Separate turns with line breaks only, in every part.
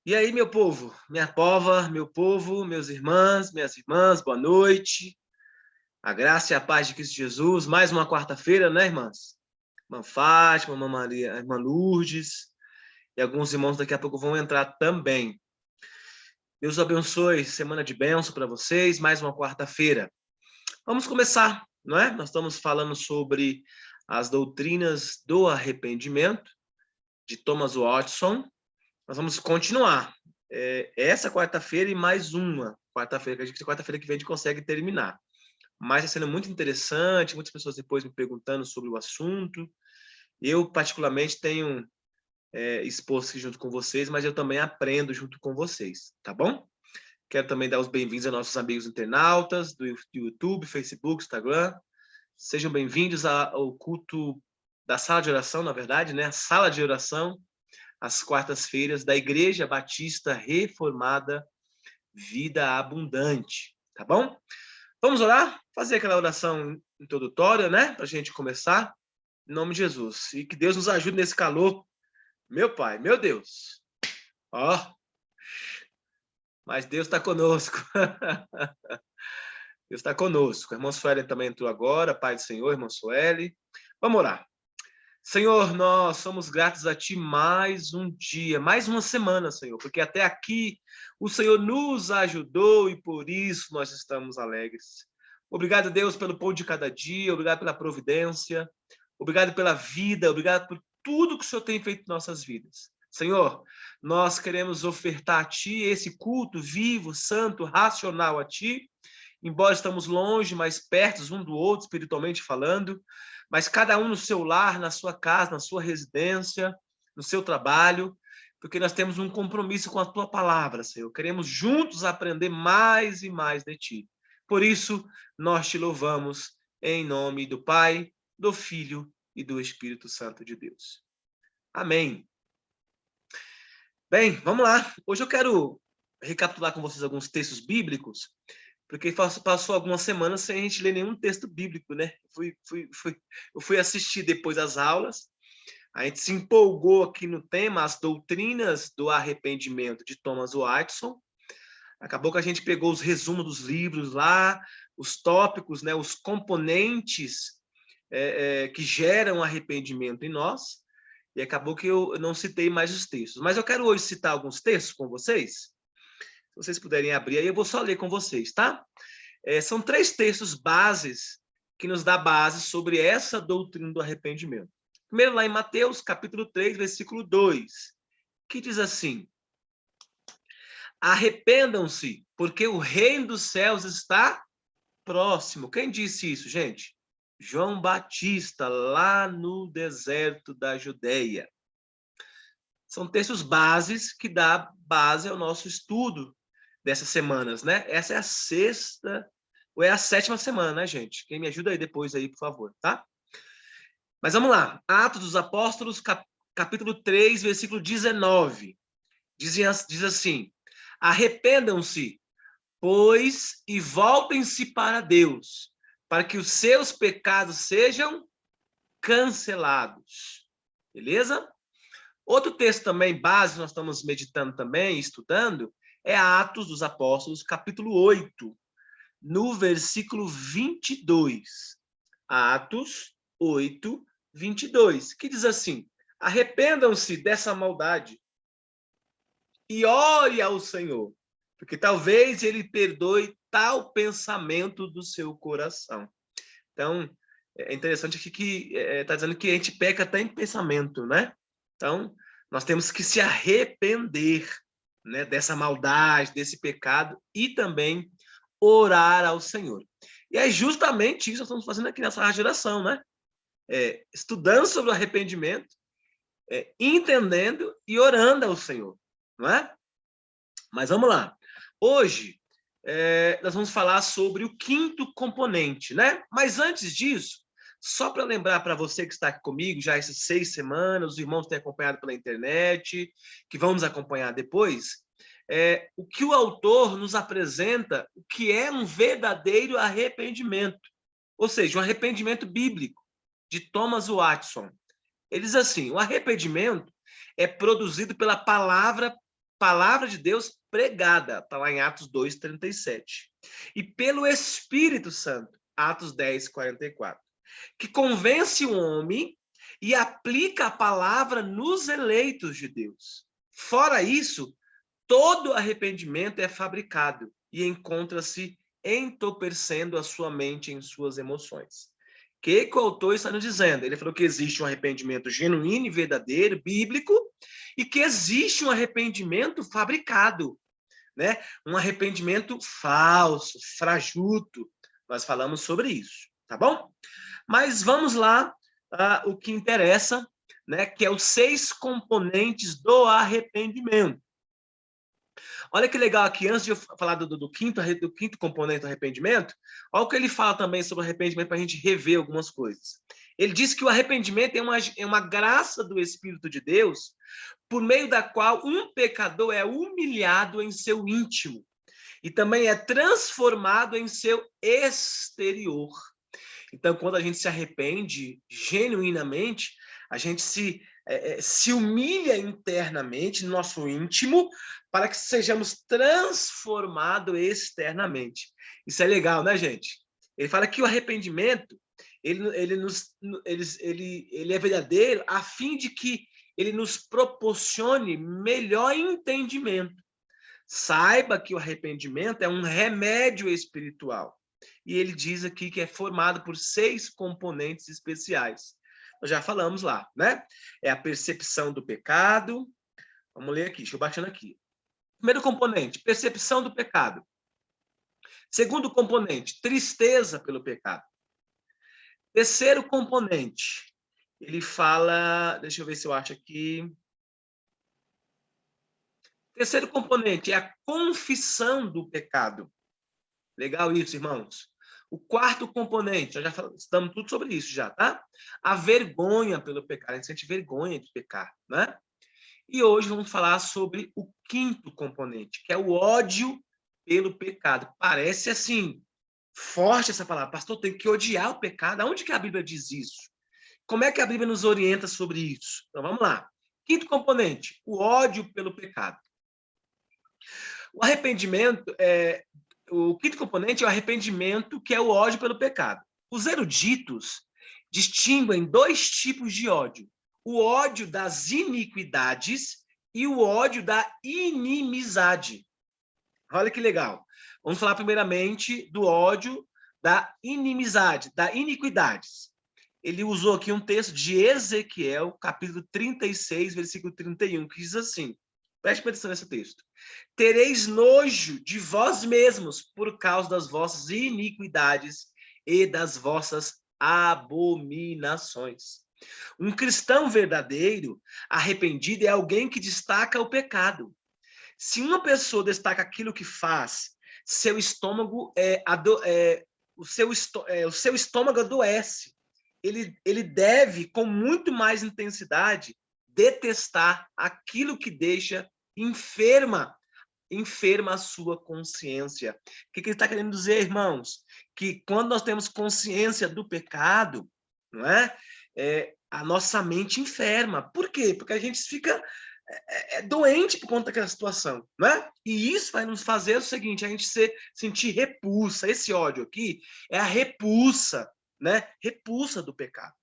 E aí, meu povo, minha pova, meu povo, meus irmãs, minhas irmãs, boa noite. A graça e a paz de Cristo Jesus. Mais uma quarta-feira, né, irmãs? Irmã Fátima, irmã Maria, irmã Lourdes e alguns irmãos daqui a pouco vão entrar também. Deus abençoe, semana de bênção para vocês, mais uma quarta-feira. Vamos começar, não é? Nós estamos falando sobre as doutrinas do arrependimento, de Thomas Watson. Nós vamos continuar. Essa quarta-feira e mais uma quarta-feira, que a gente quarta-feira que vem a gente consegue terminar. Mas está sendo muito interessante, muitas pessoas depois me perguntando sobre o assunto. Eu, particularmente, tenho exposto aqui junto com vocês, mas eu também aprendo junto com vocês, tá bom? Quero também dar os bem-vindos aos nossos amigos internautas do YouTube, Facebook, Instagram. Sejam bem-vindos ao culto da sala de oração, na verdade, né? A sala de oração, às quartas-feiras, da Igreja Batista Reformada Vida Abundante, tá bom? Vamos orar? Fazer aquela oração introdutória, né? Para a gente começar. Em nome de Jesus. E que Deus nos ajude nesse calor. Meu Pai, meu Deus. Ó, mas Deus está conosco. Deus está conosco. A irmã Sueli também entrou agora. Pai do Senhor, irmã Sueli. Vamos orar. Senhor, nós somos gratos a Ti mais um dia, mais uma semana, Senhor, porque até aqui o Senhor nos ajudou e por isso nós estamos alegres. Obrigado, Deus, pelo pão de cada dia, obrigado pela providência, obrigado pela vida, obrigado por tudo que o Senhor tem feito em nossas vidas. Senhor, nós queremos ofertar a Ti esse culto vivo, santo, racional a Ti, embora estamos longe, mas perto um do outro, espiritualmente falando, mas cada um no seu lar, na sua casa, na sua residência, no seu trabalho, porque nós temos um compromisso com a Tua palavra, Senhor. Queremos juntos aprender mais e mais de Ti. Por isso, nós Te louvamos em nome do Pai, do Filho e do Espírito Santo de Deus. Amém. Bem, vamos lá. Hoje eu quero recapitular com vocês alguns textos bíblicos, porque passou algumas semanas sem a gente ler nenhum texto bíblico, né? Eu fui assistir depois as aulas, a gente se empolgou aqui no tema, as doutrinas do arrependimento de Thomas Watson. Acabou que a gente pegou os resumos dos livros lá, os tópicos, né, os componentes que geram arrependimento em nós, e acabou que eu não citei mais os textos. Mas eu quero hoje citar alguns textos com vocês. Se vocês puderem abrir aí, eu vou só ler com vocês, tá? São 3 textos bases que nos dá base sobre essa doutrina do arrependimento. Primeiro, lá em Mateus, capítulo 3, versículo 2, que diz assim: arrependam-se, porque o reino dos céus está próximo. Quem disse isso, gente? João Batista, lá no deserto da Judeia. São textos bases que dá base ao nosso estudo dessas semanas, né? Essa é a 6ª ou é a 7ª semana, né, gente? Quem me ajuda aí depois aí, por favor, tá? Mas vamos lá. Atos dos Apóstolos, capítulo 3, versículo 19. Diz assim: arrependam-se, pois, e voltem-se para Deus, para que os seus pecados sejam cancelados. Beleza? Outro texto também base, nós estamos meditando também, estudando, é Atos dos Apóstolos, capítulo 8, no versículo 22. Atos 8, 22, que diz assim: arrependam-se dessa maldade e ore ao Senhor, porque talvez Ele perdoe tal pensamento do seu coração. Então, é interessante aqui que está dizendo que a gente peca até em pensamento, né? Então, nós temos que se arrepender, né, dessa maldade, desse pecado e também orar ao Senhor. E é justamente isso que nós estamos fazendo aqui nessa geração, né? Estudando sobre o arrependimento, entendendo e orando ao Senhor, não é? Mas vamos lá. Hoje, nós vamos falar sobre o 5º componente, né? Mas antes disso, só para lembrar para você que está aqui comigo, já essas 6 semanas, os irmãos têm acompanhado pela internet, que vão nos acompanhar depois, o que o autor nos apresenta, o que é um verdadeiro arrependimento, ou seja, um arrependimento bíblico, de Thomas Watson. Ele diz assim: o arrependimento é produzido pela palavra palavra de Deus pregada, está lá em Atos 2:37. E pelo Espírito Santo, Atos 10:44, que convence o homem e aplica a palavra nos eleitos de Deus. Fora isso, todo arrependimento é fabricado e encontra-se entorpecendo a sua mente em suas emoções. O que o autor está nos dizendo? Ele falou que existe um arrependimento genuíno e verdadeiro, bíblico, e que existe um arrependimento fabricado, né? Um arrependimento falso, frajuto. Nós falamos sobre isso, tá bom? Mas vamos lá, o que interessa, né? Que é os 6 componentes do arrependimento. Olha que legal aqui, antes de eu falar do quinto componente do arrependimento, olha o que ele fala também sobre o arrependimento para a gente rever algumas coisas. Ele diz que o arrependimento é uma graça do Espírito de Deus, por meio da qual um pecador é humilhado em seu íntimo e também é transformado em seu exterior. Então, quando a gente se arrepende genuinamente, a gente se humilha internamente, no nosso íntimo, para que sejamos transformados externamente. Isso é legal, né, gente? Ele fala que o arrependimento, ele é verdadeiro a fim de que ele nos proporcione melhor entendimento. Saiba que o arrependimento é um remédio espiritual. E ele diz aqui que é formado por 6 componentes especiais. Nós já falamos lá, né? É a percepção do pecado. Vamos ler aqui, deixa eu baixando aqui. Primeiro componente, percepção do pecado. Segundo componente, tristeza pelo pecado. Terceiro componente, ele fala, deixa eu ver se eu acho aqui. Terceiro componente é a confissão do pecado. Legal isso, irmãos. O quarto componente, nós já estamos tudo sobre isso já, tá? A vergonha pelo pecado. A gente sente vergonha de pecar, né? E hoje vamos falar sobre o quinto componente, que é o ódio pelo pecado. Parece assim, forte essa palavra. Pastor, tem que odiar o pecado. Aonde que a Bíblia diz isso? Como é que a Bíblia nos orienta sobre isso? Então vamos lá. Quinto componente, o ódio pelo pecado. O arrependimento o quinto componente é o arrependimento, que é o ódio pelo pecado. Os eruditos distinguem 2 tipos de ódio: o ódio das iniquidades e o ódio da inimizade. Olha que legal. Vamos falar primeiramente do ódio da inimizade, da iniquidades. Ele usou aqui um texto de Ezequiel, capítulo 36, versículo 31, que diz assim, preste atenção nesse texto: tereis nojo de vós mesmos por causa das vossas iniquidades e das vossas abominações. Um cristão verdadeiro, arrependido, é alguém que destaca o pecado. Se uma pessoa destaca aquilo que faz, seu estômago o seu estômago adoece. Ele deve, com muito mais intensidade, detestar aquilo que deixa enferma a sua consciência. O que ele está querendo dizer, irmãos? Que quando nós temos consciência do pecado, não é? A nossa mente enferma. Por quê? Porque a gente fica doente por conta daquela situação, não é? E isso vai nos fazer o seguinte: a gente sentir repulsa. Esse ódio aqui é a repulsa, né? Repulsa do pecado.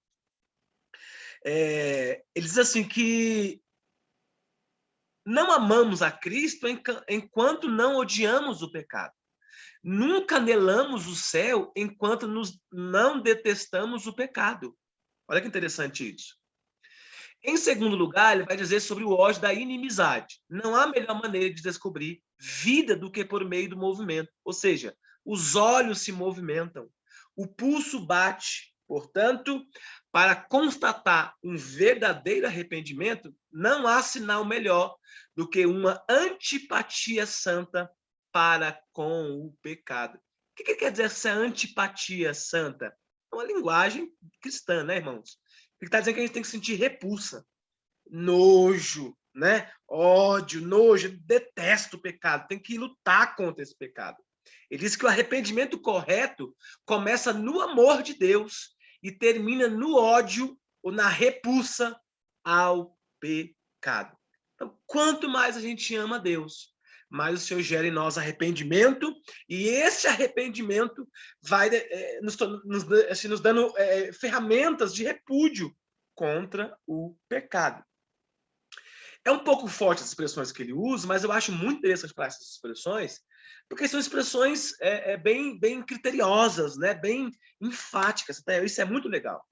Ele diz assim que não amamos a Cristo enquanto não odiamos o pecado. Nunca anelamos o céu enquanto não detestamos o pecado. Olha que interessante isso. Em segundo lugar, ele vai dizer sobre o ódio da inimizade. Não há melhor maneira de descobrir vida do que por meio do movimento. Ou seja, os olhos se movimentam, o pulso bate. Portanto, para constatar um verdadeiro arrependimento, não há sinal melhor do que uma antipatia santa para com o pecado. O que quer dizer essa antipatia santa? É uma linguagem cristã, né, irmãos? Ele está dizendo que a gente tem que sentir repulsa, nojo, né? Ódio, nojo, detesto o pecado, tem que lutar contra esse pecado. Ele diz que o arrependimento correto começa no amor de Deus e termina no ódio ou na repulsa ao pecado. Então, quanto mais a gente ama Deus, mais o Senhor gera em nós arrependimento, e esse arrependimento vai nos dando ferramentas de repúdio contra o pecado. É um pouco forte as expressões que ele usa, mas eu acho muito interessante falar essas expressões, porque são expressões bem criteriosas, né? Bem enfáticas. Até isso é muito legal.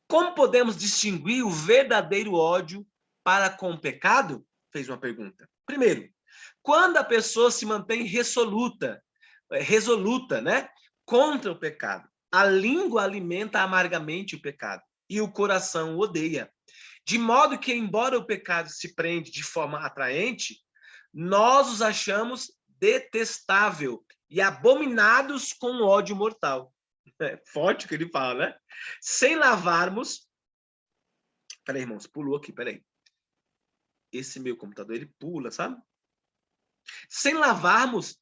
Como podemos distinguir o verdadeiro ódio para com o pecado? Fez uma pergunta. Primeiro, quando a pessoa se mantém resoluta, né, contra o pecado. A língua alimenta amargamente o pecado e o coração o odeia. De modo que, embora o pecado se prende de forma atraente, nós os achamos detestável e abominados com ódio mortal. É forte o que ele fala, né? Sem lavarmos... Peraí, irmãos, pulou aqui, peraí. Esse meu computador, ele pula, sabe? Sem levarmos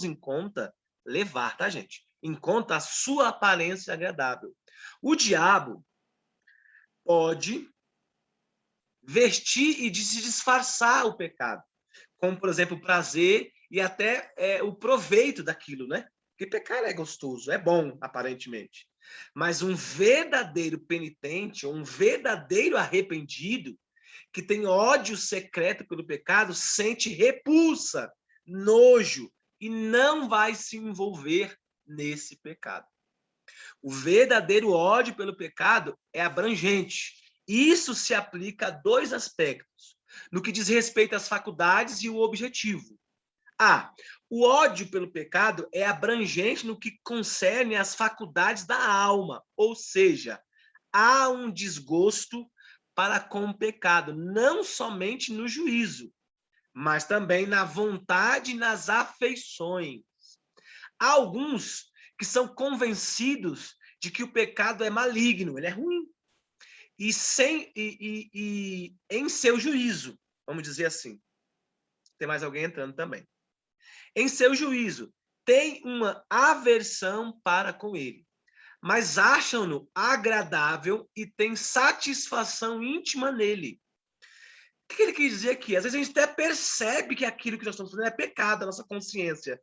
em conta, levar, tá, gente? Em conta a sua aparência agradável. O diabo pode vestir e se disfarçar o pecado, como, por exemplo, o prazer e até o proveito daquilo, né? Porque pecar é gostoso, é bom, aparentemente. Mas um verdadeiro penitente, um verdadeiro arrependido, que tem ódio secreto pelo pecado, sente repulsa, nojo, e não vai se envolver nesse pecado. O verdadeiro ódio pelo pecado é abrangente. Isso se aplica a dois aspectos, no que diz respeito às faculdades e o objetivo. O ódio pelo pecado é abrangente no que concerne às faculdades da alma, ou seja, há um desgosto para com o pecado, não somente no juízo, mas também na vontade e nas afeições. Há alguns que são convencidos de que o pecado é maligno, ele é ruim, e em seu juízo, vamos dizer assim. Tem mais alguém entrando também. Em seu juízo, tem uma aversão para com ele, mas acham-no agradável e têm satisfação íntima nele. O que ele quis dizer aqui? Às vezes a gente até percebe que aquilo que nós estamos fazendo é pecado, a nossa consciência.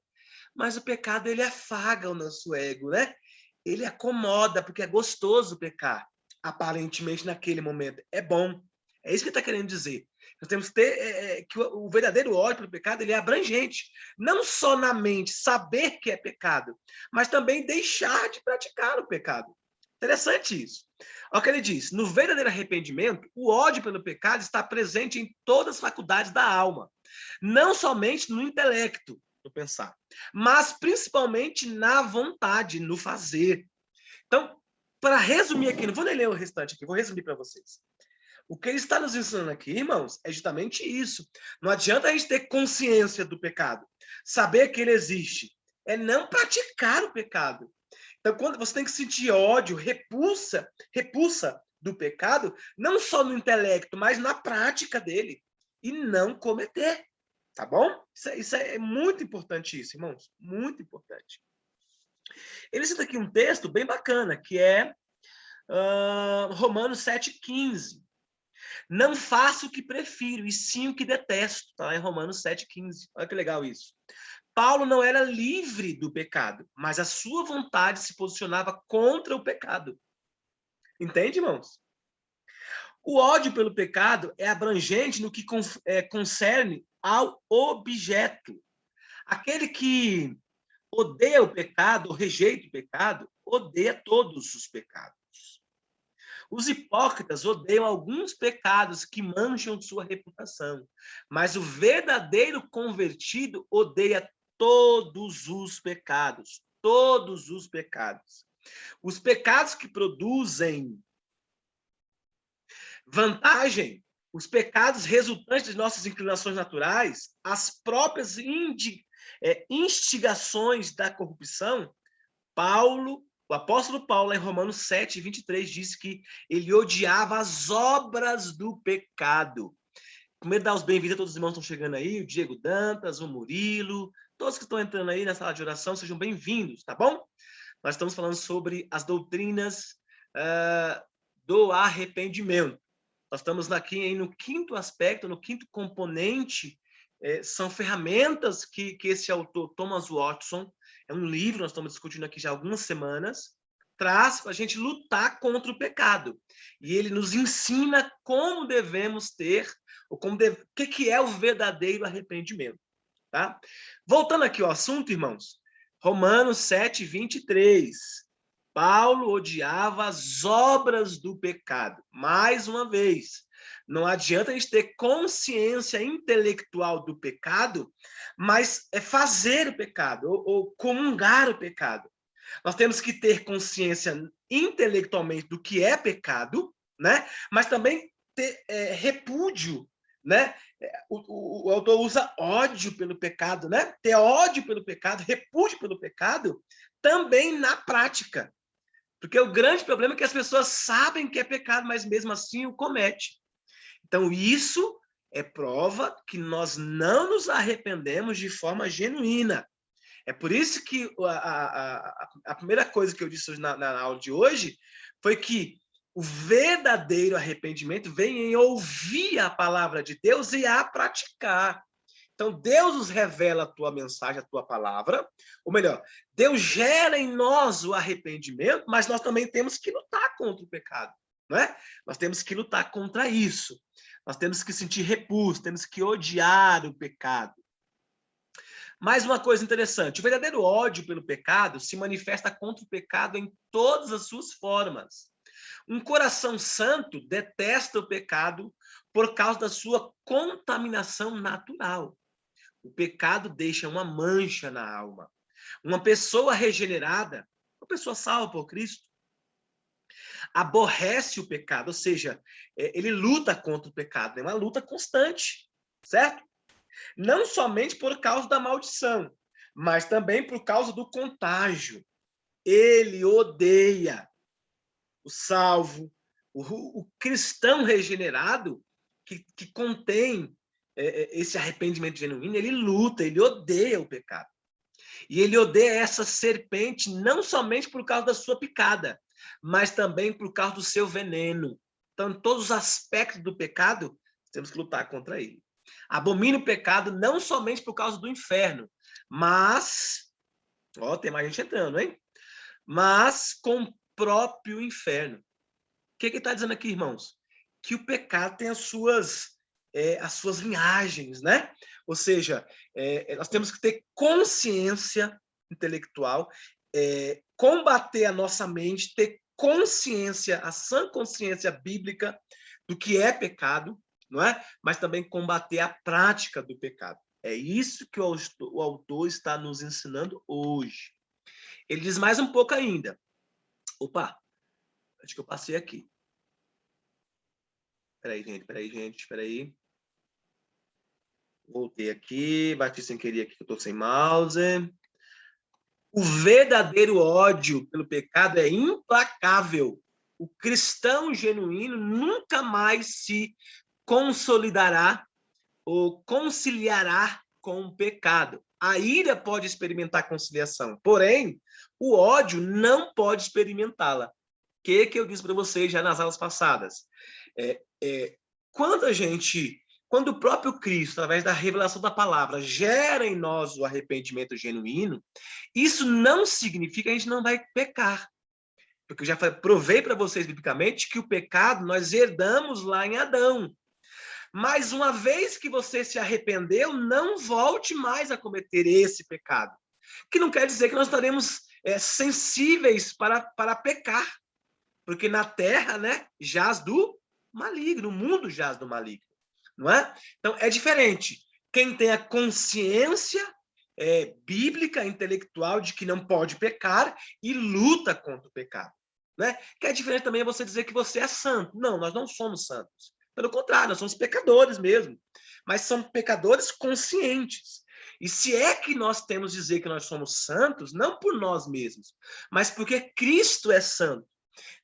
Mas o pecado, ele afaga o nosso ego, né? Ele acomoda, porque é gostoso pecar. Aparentemente, naquele momento. É bom. É isso que ele está querendo dizer. Nós temos que ter que o verdadeiro ódio pelo pecado, ele é abrangente. Não só na mente, saber que é pecado, mas também deixar de praticar o pecado. Interessante isso. Olha o que ele diz. No verdadeiro arrependimento, o ódio pelo pecado está presente em todas as faculdades da alma. Não somente no intelecto, no pensar, mas principalmente na vontade, no fazer. Então, para resumir aqui, não vou nem ler o restante aqui, vou resumir para vocês. O que ele está nos ensinando aqui, irmãos, é justamente isso. Não adianta a gente ter consciência do pecado, saber que ele existe, é não praticar o pecado. Então, quando você tem que sentir ódio, repulsa do pecado, não só no intelecto, mas na prática dele, e não cometer. Tá bom? Isso é muito importante, isso, irmãos. Muito importante. Ele cita aqui um texto bem bacana, que é Romanos 7,15. Não faço o que prefiro, e sim o que detesto. Tá lá em Romanos 7,15. Olha que legal isso. Paulo não era livre do pecado, mas a sua vontade se posicionava contra o pecado. Entende, irmãos? O ódio pelo pecado é abrangente no que concerne ao objeto. Aquele que odeia o pecado, ou rejeita o pecado, odeia todos os pecados. Os hipócritas odeiam alguns pecados que mancham sua reputação, mas o verdadeiro convertido odeia todos os pecados. Todos os pecados. Os pecados que produzem vantagem, os pecados resultantes de nossas inclinações naturais, as próprias instigações da corrupção, o apóstolo Paulo, em Romanos 7,23, disse que ele odiava as obras do pecado. Primeiro, dar os bem-vindos a todos os irmãos que estão chegando aí, o Diego Dantas, o Murilo, todos que estão entrando aí na sala de oração, sejam bem-vindos, tá bom? Nós estamos falando sobre as doutrinas do arrependimento. Nós estamos aqui no quinto aspecto, no quinto componente. São ferramentas que esse autor, Thomas Watson, é um livro, nós estamos discutindo aqui já há algumas semanas, traz para a gente lutar contra o pecado. E ele nos ensina como devemos ter, ou o que é o verdadeiro arrependimento. Tá? Voltando aqui ao assunto, irmãos, Romanos 7, 23. Paulo odiava as obras do pecado. Mais uma vez, não adianta a gente ter consciência intelectual do pecado, mas é fazer o pecado, ou comungar o pecado. Nós temos que ter consciência intelectualmente do que é pecado, né? Mas também ter repúdio, né? O autor usa ódio pelo pecado, né? Ter ódio pelo pecado, repúdio pelo pecado, também na prática. Porque o grande problema é que as pessoas sabem que é pecado, mas mesmo assim o comete. Então, isso é prova que nós não nos arrependemos de forma genuína. É por isso que a primeira coisa que eu disse na aula de hoje foi que o verdadeiro arrependimento vem em ouvir a palavra de Deus e a praticar. Então, Deus nos revela a tua mensagem, a tua palavra, ou melhor, Deus gera em nós o arrependimento, mas nós também temos que lutar contra o pecado, não é? Nós temos que lutar contra isso. Nós temos que sentir repulso, temos que odiar o pecado. Mais uma coisa interessante, o verdadeiro ódio pelo pecado se manifesta contra o pecado em todas as suas formas. Um coração santo detesta o pecado por causa da sua contaminação natural. O pecado deixa uma mancha na alma. Uma pessoa regenerada, uma pessoa salva por Cristo, aborrece o pecado, ou seja, ele luta contra o pecado, é uma luta constante, certo? Não somente por causa da maldição, mas também por causa do contágio. Ele odeia o salvo, o cristão regenerado que contém esse arrependimento genuíno, ele luta, ele odeia o pecado. E ele odeia essa serpente não somente por causa da sua picada, mas também por causa do seu veneno. Então, em todos os aspectos do pecado, temos que lutar contra ele. Abomina o pecado não somente por causa do inferno, mas... tem mais gente entrando, hein? Mas com o próprio inferno. O que ele está dizendo aqui, irmãos? Que o pecado tem as suas linhagens, né? Ou seja, nós temos que ter consciência intelectual, combater a nossa mente, ter consciência, a sã consciência bíblica do que é pecado, não é? Mas também combater a prática do pecado. É isso que o autor está nos ensinando hoje. Ele diz mais um pouco ainda. Opa, acho que eu passei aqui. Espera aí. Voltei aqui, bati sem querer aqui que eu estou sem mouse. O verdadeiro ódio pelo pecado é implacável. O cristão genuíno nunca mais se consolidará ou conciliará com o pecado. A ira pode experimentar conciliação, porém, o ódio não pode experimentá-la. O que eu disse para vocês já nas aulas passadas? Quando o próprio Cristo, através da revelação da palavra, gera em nós o arrependimento genuíno, isso não significa que a gente não vai pecar. Porque eu já provei para vocês biblicamente que o pecado nós herdamos lá em Adão. Mas uma vez que você se arrependeu, não volte mais a cometer esse pecado. Que não quer dizer que nós estaremos sensíveis para pecar. Porque na terra, né, jaz do maligno, o mundo jaz do maligno. Não é? Então, é diferente. Quem tem a consciência bíblica, intelectual, de que não pode pecar e luta contra o pecado. Né? Que é diferente também você dizer que você é santo. Não, nós não somos santos. Pelo contrário, nós somos pecadores mesmo. Mas são pecadores conscientes. E se é que nós temos de dizer que nós somos santos, não por nós mesmos, mas porque Cristo é santo.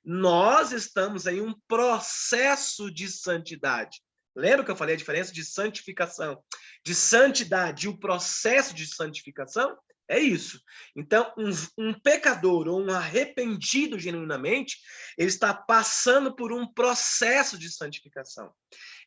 Nós estamos em um processo de santidade. Lembra que eu falei a diferença de santificação, de santidade? O processo de santificação É isso. Então, um pecador ou um arrependido genuinamente, ele está passando por um processo de santificação.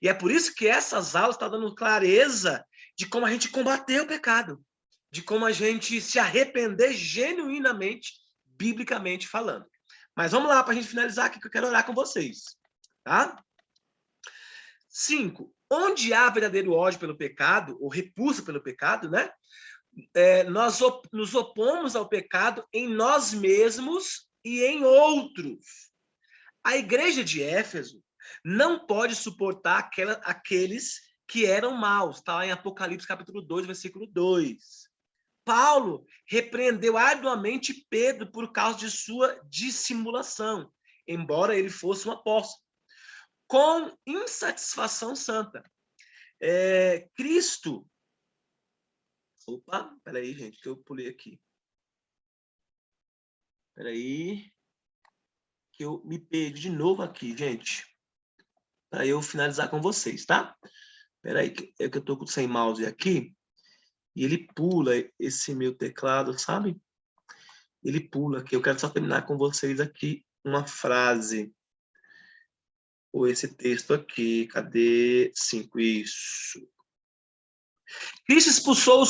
E é por isso que essas aulas estão dando clareza de como a gente combater o pecado, de como a gente se arrepender genuinamente, biblicamente falando. Mas vamos lá para a gente finalizar aqui, que eu quero orar com vocês. Tá? 5. Onde há verdadeiro ódio pelo pecado, ou repulsa pelo pecado, né? Nós nos opomos ao pecado em nós mesmos e em outros. A igreja de Éfeso não pode suportar aqueles que eram maus. Está lá em Apocalipse capítulo 2, versículo 2. Paulo repreendeu arduamente Pedro por causa de sua dissimulação, embora ele fosse um apóstolo, com insatisfação santa. Cristo... Opa, peraí, gente, que eu pulei aqui. Peraí, que eu me perdi de novo aqui, gente. Para eu finalizar com vocês, tá? Peraí, que eu tô sem mouse aqui. E ele pula esse meu teclado, sabe? Ele pula aqui. Eu quero só terminar com vocês aqui uma frase. Ou esse texto aqui. Cadê? 5, isso. Cristo expulsou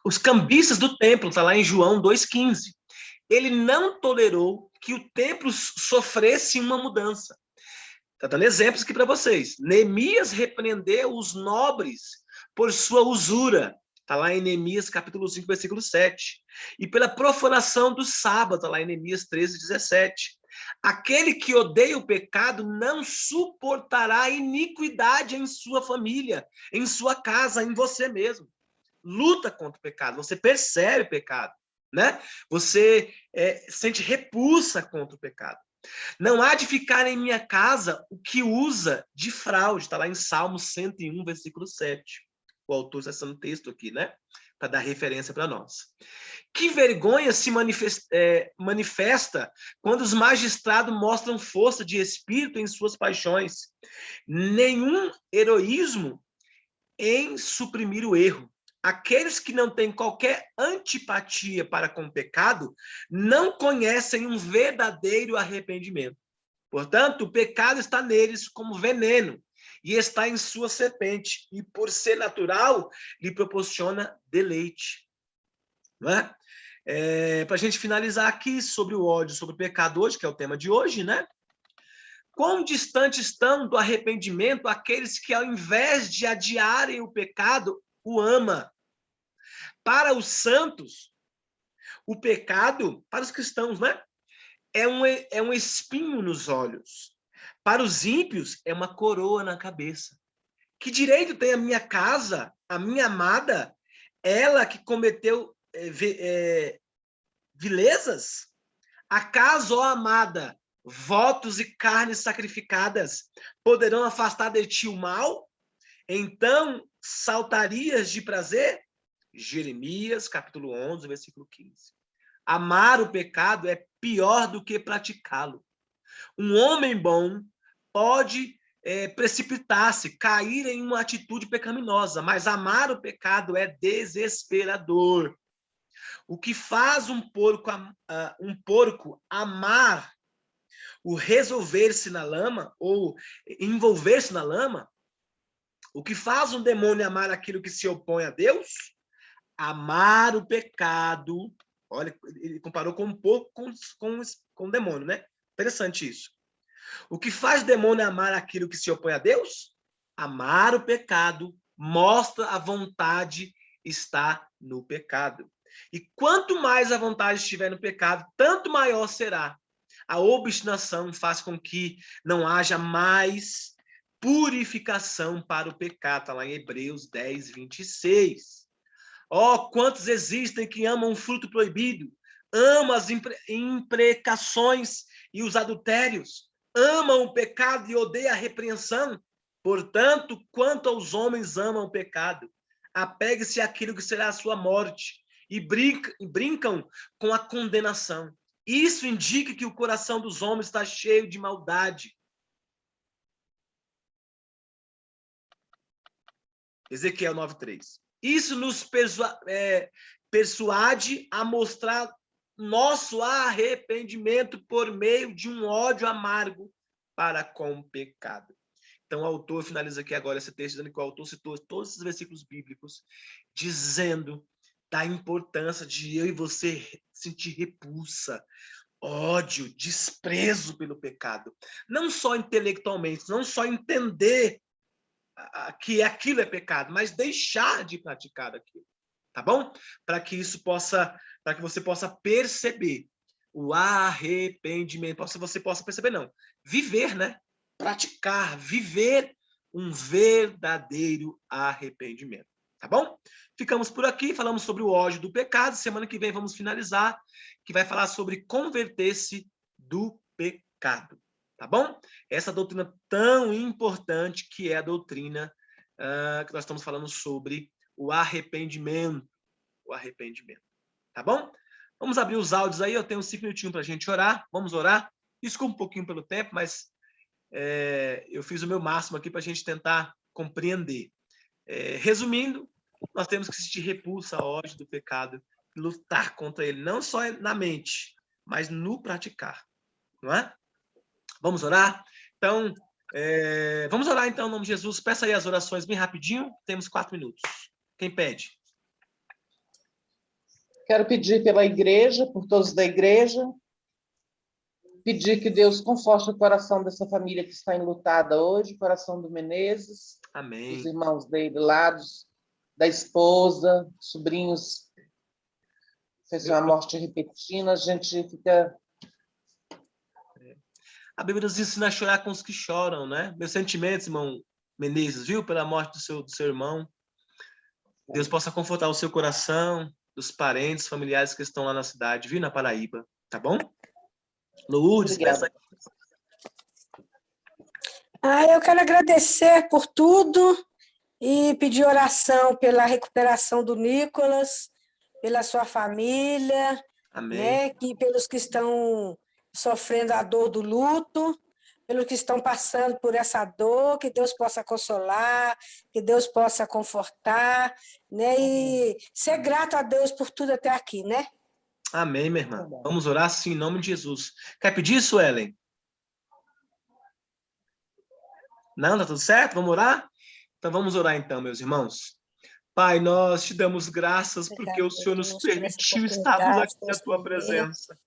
os cambistas do templo, está lá em João 2,15. Ele não tolerou que o templo sofresse uma mudança. Está dando exemplos aqui para vocês. Neemias repreendeu os nobres por sua usura. Está lá em Neemias capítulo 5, versículo 7. E pela profanação do sábado, está lá em Neemias 13, 17. Aquele que odeia o pecado não suportará a iniquidade em sua família, em sua casa, em você mesmo. Luta contra o pecado, você percebe o pecado, né? Você sente repulsa contra o pecado. Não há de ficar em minha casa o que usa de fraude. Está lá em Salmo 101, versículo 7. O autor está citando o texto aqui, né? Para dar referência para nós. Que vergonha se manifesta quando os magistrados mostram força de espírito em suas paixões. Nenhum heroísmo em suprimir o erro. Aqueles que não têm qualquer antipatia para com o pecado não conhecem um verdadeiro arrependimento. Portanto, o pecado está neles como veneno e está em sua serpente, e por ser natural, lhe proporciona deleite. Não é? Para a gente finalizar aqui sobre o ódio, sobre o pecado hoje, que é o tema de hoje, né? Quão distantes estão do arrependimento aqueles que, ao invés de adiarem o pecado, o ama. Para os santos, o pecado, para os cristãos, né? É um espinho nos olhos. Para os ímpios, é uma coroa na cabeça. Que direito tem a minha casa, a minha amada, ela que cometeu vilezas? Acaso, ó amada, votos e carnes sacrificadas poderão afastar de ti o mal? Então saltarias de prazer? Jeremias, capítulo 11, versículo 15. Amar o pecado é pior do que praticá-lo. Um homem bom pode precipitar-se, cair em uma atitude pecaminosa, mas amar o pecado é desesperador. O que faz um porco amar o resolver-se na lama, ou envolver-se na lama, o que faz um demônio amar aquilo que se opõe a Deus? Amar o pecado. Olha, ele comparou com um porco com um demônio, né? Interessante isso. O que faz o demônio amar aquilo que se opõe a Deus? Amar o pecado mostra a vontade está no pecado. E quanto mais a vontade estiver no pecado, tanto maior será. A obstinação faz com que não haja mais purificação para o pecado. Está lá em Hebreus 10, 26. Oh, quantos existem que amam o fruto proibido, amam as imprecações e os adultérios, amam o pecado e odeiam a repreensão. Portanto, quanto aos homens amam o pecado, apegue-se àquilo que será a sua morte e brincam com a condenação. Isso indica que o coração dos homens está cheio de maldade. Ezequiel 9:3. Isso nos persuade a mostrar nosso arrependimento por meio de um ódio amargo para com o pecado. Então, o autor finaliza aqui agora esse texto, dizendo que o autor citou todos esses versículos bíblicos, dizendo da importância de eu e você sentir repulsa, ódio, desprezo pelo pecado. Não só intelectualmente, não só entender que aquilo é pecado, mas deixar de praticar aquilo, tá bom? Para que você possa perceber o arrependimento, você possa perceber, não, viver, né? Praticar, viver um verdadeiro arrependimento, tá bom? Ficamos por aqui, falamos sobre o ódio do pecado. Semana que vem vamos finalizar, que vai falar sobre converter-se do pecado, tá bom? Essa doutrina tão importante que é a doutrina que nós estamos falando sobre o arrependimento, tá bom? Vamos abrir os áudios aí, eu tenho 5 minutinhos para a gente orar, vamos orar. Desculpa um pouquinho pelo tempo, mas eu fiz o meu máximo aqui para a gente tentar compreender. Resumindo, nós temos que sentir repulsa, ódio do pecado, lutar contra ele, não só na mente, mas no praticar, não é? Vamos orar? Então, vamos orar então, em nome de Jesus. Peça aí as orações bem rapidinho, temos 4 minutos. Quem pede?
Quero pedir pela igreja, por todos da igreja, pedir que Deus conforte o coração dessa família que está enlutada hoje, o coração do Menezes,
Amém.
dos irmãos dele lá, da esposa, sobrinhos, fez uma morte repentina, a gente fica...
A Bíblia nos ensina a chorar com os que choram, né? Meus sentimentos, irmão Menezes, viu? Pela morte do seu irmão. Deus possa confortar o seu coração, dos parentes, familiares que estão lá na cidade, viu? Na Paraíba, tá bom? Lourdes, peça aí.
Eu quero agradecer por tudo e pedir oração pela recuperação do Nicolas, pela sua família,
Amém.
né? Que pelos que estão sofrendo a dor do luto, pelos que estão passando por essa dor, que Deus possa consolar, que Deus possa confortar, né? E ser grato a Deus por tudo até aqui, né?
Amém, minha irmã. Vamos orar sim, em nome de Jesus. Quer pedir, Suelen? Não, tá tudo certo? Vamos orar? Então vamos orar então, meus irmãos. Pai, nós te damos graças porque o Senhor nos permitiu estarmos aqui na tua presença.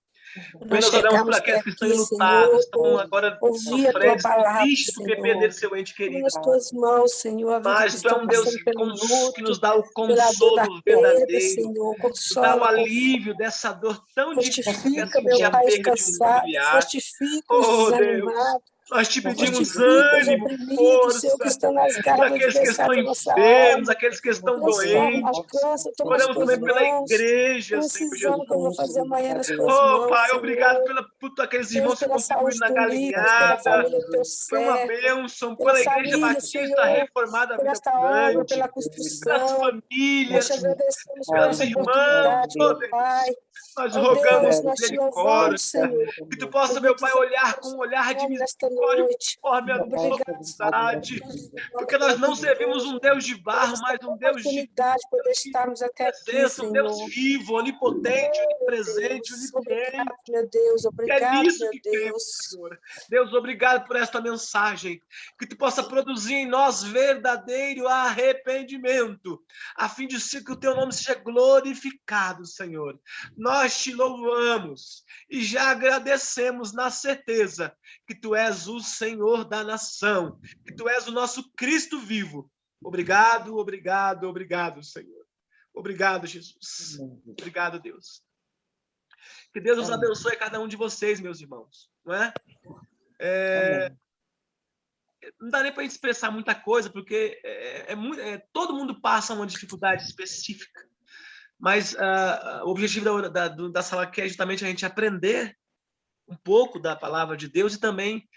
Nós oramos por aqueles que estão enlutados, estão agora sofrendo, tristes porque perderam seu ente querido.
Nas tuas mãos, Senhor, a vida
Mas
que
tu é
estão
um Deus
passando pelo luto,
que nos dá o
pela dor da
consolo
perda,
verdadeiro.
Senhor,
Tu dá o
consola,
alívio dessa dor tão difícil que é
fortifica,
sentir
meu
a
Pai, os
perda de um
cansados,
familiar.
fortifica os
Oh, Deus,
desanimados,
nós te pedimos
fortifica os
ânimo,
oprimidos, Senhor, que
força,
estão nas
por
garras
aqueles que estão
adversários da nossa
enfermos,
alma.
aqueles que estão
Transforma,
doentes.
alcança, toma nas
Oramos
tuas
também pela
mãos.
igreja, Senhor
Esse
Jesus.
exame que eu vou fazer amanhã nas tuas
Oh,
mãos,
Pai,
Senhor.
obrigado por aqueles irmãos que
Pela
contribuíram
saúde
na
do Nicolas, pela
galinhada.
família do teu
Foi uma
servo,
bênção
pela
pela Igreja
família,
Batista
Senhor,
Reformada
por
Vida
esta obra,
Abundante,
pela
pelas
construção. Nós
famílias,
te agradecemos por
pelos
essa
irmãos,
oportunidade,
oh
meu
Deus.
Pai.
Nós
Ó
rogamos
Deus, nós te
misericórdia,
louvamos, Senhor.
que tu possa, meu Pai, olhar com um olhar de
Nesta
misericórdia
noite.
conforme a tua
Obrigado,
vontade, porque nós não servimos um Deus de barro, mas um Deus de
oportunidade de poder estarmos até aqui,
presença, um Deus
Senhor.
vivo, onipotente, onipresente,
Deus,
onisciente.
obrigado, meu Deus,
É
obrigado,
nisso
meu
que cremos,
Deus.
Senhor. Deus, obrigado por esta mensagem. Que tu possa produzir em nós verdadeiro arrependimento, a fim de que o teu nome seja glorificado, Senhor. Nós te louvamos e já agradecemos na certeza que tu és o Senhor da nação, que tu és o nosso Cristo vivo. Obrigado, obrigado, obrigado, Senhor. Obrigado, Jesus. Obrigado, Deus. Que Deus nos abençoe cada um de vocês, meus irmãos. Não é? Não dá nem para expressar muita coisa, porque todo mundo passa uma dificuldade específica. Mas o objetivo da sala aqui é justamente a gente aprender um pouco da palavra de Deus e também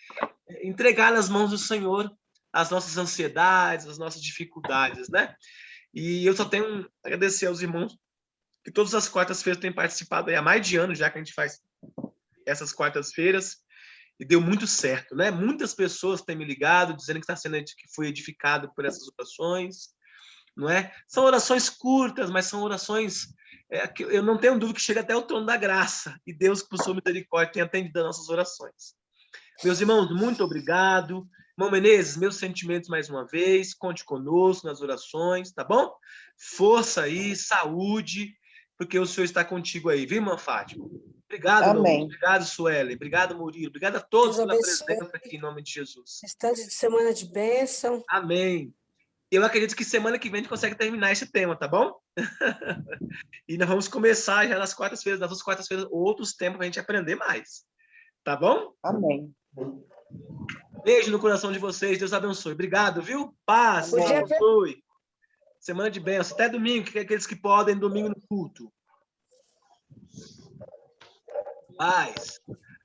entregar nas mãos do Senhor as nossas ansiedades, as nossas dificuldades, né? E eu só tenho a agradecer aos irmãos que todas as quartas-feiras têm participado aí há mais de ano já que a gente faz essas quartas-feiras e deu muito certo, né? Muitas pessoas têm me ligado dizendo que foi edificado por essas orações. não é? São orações curtas, mas são orações que eu não tenho dúvida que chega até o trono da graça, e Deus, por sua misericórdia, tem atendido as nossas orações. Meus irmãos, muito obrigado. Irmão Menezes, meus sentimentos mais uma vez, conte conosco nas orações, tá bom? Força aí, saúde, porque o Senhor está contigo aí, viu, irmã Fátima? Obrigado, meu
Amém.
irmão. Obrigado, Suelen. Obrigado, Murilo. Obrigado a todos
Deus
pela
abençoe.
presença aqui, em nome de Jesus.
Restante de semana de bênção.
Amém. Eu acredito que semana que vem a gente consegue terminar esse tema, tá bom? E nós vamos começar já nas quartas-feiras, outros temas para a gente aprender mais. Tá bom?
Amém.
Beijo no coração de vocês. Deus abençoe. Obrigado, viu? Paz. Deus
Amém.
abençoe. Semana de bênção. Até domingo, que é aqueles que podem, domingo no culto. Paz.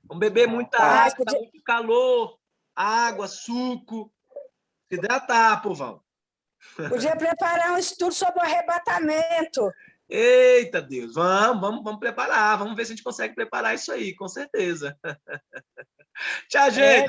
Vamos beber muita
Paz,
água, tá muito calor. Água, suco. Se hidratar, povão.
Podia preparar um estudo sobre o arrebatamento.
Eita, Deus. Vamos preparar. Vamos ver se a gente consegue preparar isso aí, com certeza. Tchau, gente.